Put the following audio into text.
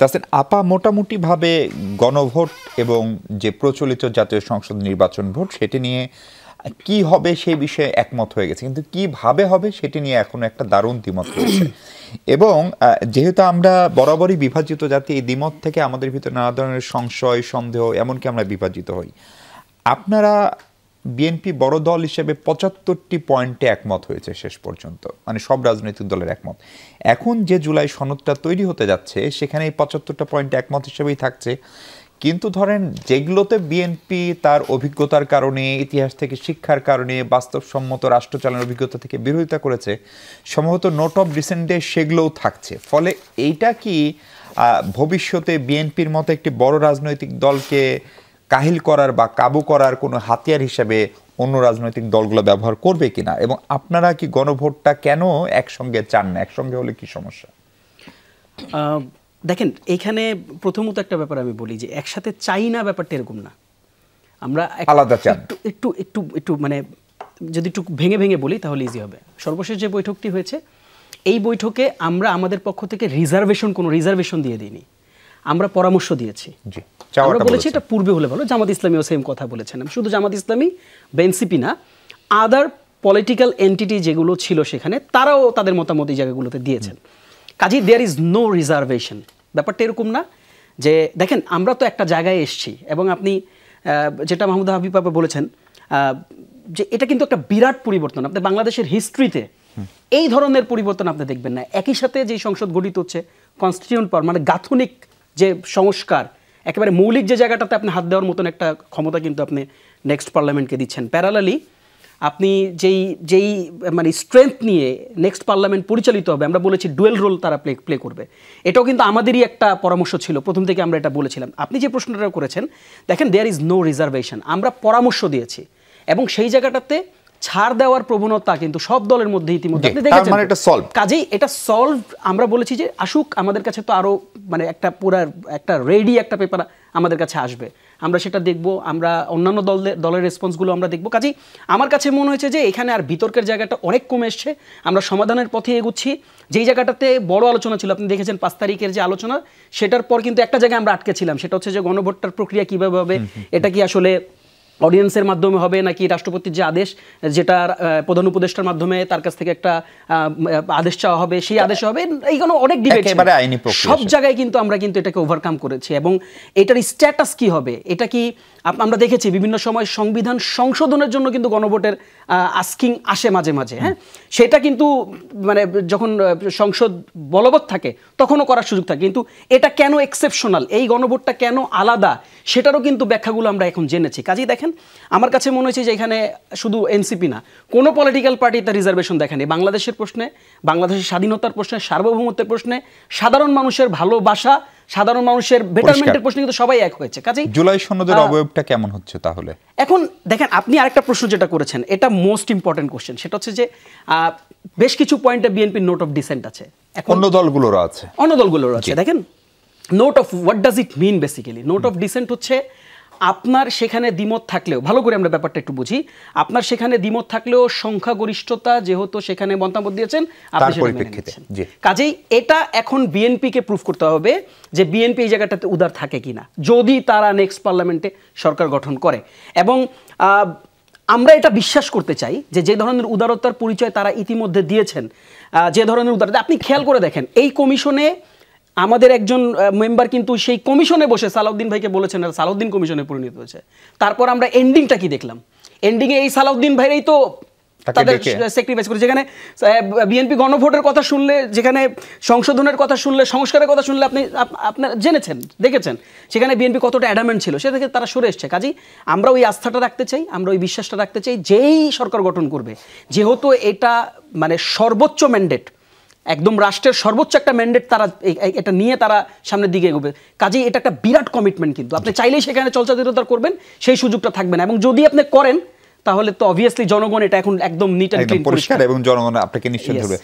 তাছাড়া আপা মোটামুটিভাবে গণভোট এবং যে প্রচলিত জাতীয় সংসদ নির্বাচন ভোট সেটি নিয়ে কি হবে সেই বিষয়ে একমত হয়ে গেছে, কিন্তু কিভাবে হবে সেটি নিয়ে এখনো একটা দারুণ দ্বিমত রয়েছে। এবং যেহেতু আমরা বরাবরই বিভাজিত জাতি, এই দ্বিমত থেকে আমাদের ভিতরে নানা ধরনের সংশয়, সন্দেহ, এমনকি আমরা বিভাজিত হই। আপনারা বিএনপি বড় দল হিসেবে ৭৫টি পয়েন্টে একমত হয়েছে শেষ পর্যন্ত, মানে সব রাজনৈতিক দলের একমত। এখন যে জুলাই সনদটা তৈরি হতে যাচ্ছে সেখানে এই ৭৫টা পয়েন্টে একমত হিসেবেই থাকছে, কিন্তু ধরেন যেগুলোতে বিএনপি তার অভিজ্ঞতার কারণে, ইতিহাস থেকে শিক্ষার কারণে, বাস্তবসম্মত রাষ্ট্র চালানোর অভিজ্ঞতা থেকে বিরোধিতা করেছে, সম্ভবত নোট অফ ডিসেন্টে সেগুলোও থাকছে। ফলে এইটা কি ভবিষ্যতে বিএনপির মতো একটি বড় রাজনৈতিক দলকে কাহিল করার বা কাবু করার কোনো হাতিয়ার হিসেবে অন্য রাজনৈতিক দলগুলো ব্যবহার করবে কিনা, এবং আপনারা কি গণভোটটা কেন একসঙ্গে চান না? একসঙ্গে হলে কি সমস্যা? দেখেন, এইখানে প্রথমত একটা ব্যাপার আমি বলি যে একসাথে চাই না, ব্যাপারটা এরকম না। আমরা আলাদা চান। একটু একটু একটু মানে যদি একটু ভেঙে ভেঙে বলি তাহলে ইজি হবে। সর্বশেষ যে বৈঠকটি হয়েছে, এই বৈঠকে আমরা আমাদের পক্ষ থেকে কোনো রিজার্ভেশন দিয়ে দিইনি, আমরা পরামর্শ দিয়েছি। আমরা বলেছি এটা পূর্বে হলে ভালো। জামাত ইসলামীও সেম কথা বলেছেন। শুধু জামাত ইসলামী বা এনসিপি না, আদার পলিটিক্যাল এন্টিটি যেগুলো ছিল সেখানে তারাও তাদের মতামত এই জায়গাগুলোতে দিয়েছেন। কাজেই দেয়ার ইজ নো রিজার্ভেশন। ব্যাপারটা এরকম না যে দেখেন আমরা তো একটা জায়গায় এসছি, এবং আপনি যেটা মাহমুদ হাবিব বাবা বলেছেন যে এটা কিন্তু একটা বিরাট পরিবর্তন। আপনি বাংলাদেশের হিস্ট্রিতে এই ধরনের পরিবর্তন আপনি দেখবেন না। একই সাথে যে সংসদ গঠিত হচ্ছে, কনস্টিটিউন্ট পাওয়ার মানে গাঠনিক যে সংস্কার, একেবারে মৌলিক যে জায়গাটাতে আপনি হাত দেওয়ার মতন একটা ক্ষমতা কিন্তু আপনি নেক্সট পার্লামেন্টকে দিচ্ছেন। প্যারালালি আপনি যেই মানে স্ট্রেংথ নিয়ে নেক্সট পার্লামেন্ট পরিচালিত হবে, আমরা বলেছি ডুয়েল রোল তারা প্লে করবে। এটাও কিন্তু আমাদেরই একটা পরামর্শ ছিল, প্রথম থেকে আমরা এটা বলেছিলাম। আপনি যে প্রশ্নটা করেছেন, দেখেন দেয়ার ইজ নো রিজার্ভেশন, আমরা পরামর্শ দিয়েছি, এবং সেই জায়গাটাতে ছাড় দেওয়ার প্রবণতা কিন্তু সব দলের মধ্যে ইতিমধ্যে আপনি দেখেছেন। কাজেই এটা সলভ, আমরা বলেছি যে আসুক, আমাদের কাছে তো আরও মানে একটা রেডি একটা পেপার আমাদের কাছে আসবে, আমরা সেটা দেখব, আমরা অন্যান্য দলের রেসপন্সগুলো আমরা দেখব। কাজেই আমার কাছে মনে হয়েছে যে এখানে আর বিতর্কের জায়গাটা অনেক কমে এসছে, আমরা সমাধানের পথে এগুচ্ছি। যেই জায়গাটাতে বড় আলোচনা ছিল, আপনি দেখেছেন ৫ তারিখের যে আলোচনা, সেটার পর কিন্তু একটা জায়গায় আমরা আটকে ছিলাম, সেটা হচ্ছে যে গণভোটটার প্রক্রিয়া কীভাবে হবে, এটা কি আসলে অডিয়েন্সের মাধ্যমে হবে নাকি রাষ্ট্রপতির যে আদেশ, যেটা প্রধান উপদেষ্টার মাধ্যমে তার কাছ থেকে একটা আদেশ চাওয়া হবে, সেই আদেশ হবে, এইগুলো অনেক ডিবেট। সব জায়গায় কিন্তু আমরা এটাকে ওভারকাম করেছি, এবং এটার স্ট্যাটাস কি হবে, এটা কি আমরা দেখেছি বিভিন্ন সময় সংবিধান সংশোধনের জন্য কিন্তু গণভোটের আস্কিং আসে মাঝে মাঝে। হ্যাঁ, সেটা কিন্তু মানে যখন সংসদ বলবৎ থাকে তখনও করার সুযোগ থাকে, কিন্তু এটা কেন এক্সেপশনাল, এই গণভোটটা কেন আলাদা, সেটারও কিন্তু ব্যাখ্যাগুলো আমরা এখন জেনেছি। কাজেই দেখেন, আমার কাছে মনে হয়েছে যে এখানে শুধু এনসিপি না, কোনো পলিটিক্যাল পার্টি তার রিজার্ভেশন দেখেনি। বাংলাদেশের প্রশ্নে, বাংলাদেশের স্বাধীনতার প্রশ্নে, সার্বভৌমত্বের প্রশ্নে, সাধারণ মানুষের ভালোবাসা, সাধারণ মানুষের বেটারমেন্টের প্রশ্নে কিন্তু সবাই এক হয়েছে। কাজেই জুলাই সনদের অবয়বটা কেমন হচ্ছে তাহলে? এখন দেখেন, আপনি আরেকটা প্রশ্ন যেটা করেছেন, এটা মোস্ট ইম্পর্টেন্ট কোশ্চেন, সেটা হচ্ছে যে বেশ কিছু পয়েন্টে বিএনপির নোট অফ ডিসেন্ট আছে, অন্য দলগুলোরও আছে। দেখেন, note of what does it mean basically. Note of dissent হচ্ছে আপনার সেখানে দ্বিমত থাকলেও, ভালো করে আমরা ব্যাপারটা একটু বুঝি, আপনার সেখানে দ্বিমত থাকলেও সংখ্যাগরিষ্ঠতা যেহেতু সেখানে মতামত দিয়েছেন, আপনি সেটা মেনে নিচ্ছেন। কাজেই এটা এখন বিএনপিকে প্রুফ করতে হবে যে বিএনপি এই জায়গাটাতে উদার থাকে কিনা, যদি তারা নেক্সট পার্লামেন্টে সরকার গঠন করে। এবং আমরা এটা বিশ্বাস করতে চাই যে ধরনের উদারতার পরিচয় তারা ইতিমধ্যে দিয়েছেন, যে ধরনের উদারতা, আপনি খেয়াল করে দেখেন, এই কমিশনে আমাদের একজন মেম্বার কিন্তু সেই কমিশনে বসে সালাউদ্দিন ভাইকে বলেছেন সালাউদ্দিন কমিশনে পরিণত হয়েছে। তারপর আমরা এন্ডিংটা কি দেখলাম, এন্ডিংয়ে এই সালাউদ্দিন ভাইরাই তো তাদের স্যাক্রিফাইস করে, যেখানে বিএনপি গণভোটের কথা শুনলে, যেখানে সংশোধনের কথা শুনলে, সংস্কারের কথা শুনলে আপনার জেনেছেন, দেখেছেন সেখানে বিএনপি কতটা অ্যাডামেন্ট ছিল, সে থেকে তারা সরে এসছে। কাজেই আমরা ওই আস্থাটা রাখতে চাই, আমরা ওই বিশ্বাসটা রাখতে চাই, যেই সরকার গঠন করবে, যেহেতু এটা মানে সর্বোচ্চ ম্যান্ডেট, একদম রাষ্ট্রের সর্বোচ্চ একটা ম্যান্ডেট, তারা এটা নিয়ে তারা সামনের দিকে এগোবে। কাজেই এটা একটা বিরাট কমিটমেন্ট, কিন্তু আপনি চাইলেই সেখানে চলচাতুরতা করবেন, সেই সুযোগটা থাকবে না। এবং যদি আপনি করেন তাহলে তো অবভিয়াসলি জনগণ এটা এখন একদম নিট অ্যান্ড ক্লিন পরিষ্কার, এবং জনগণ আপনাকে নিশ্চয়ই ধরবে।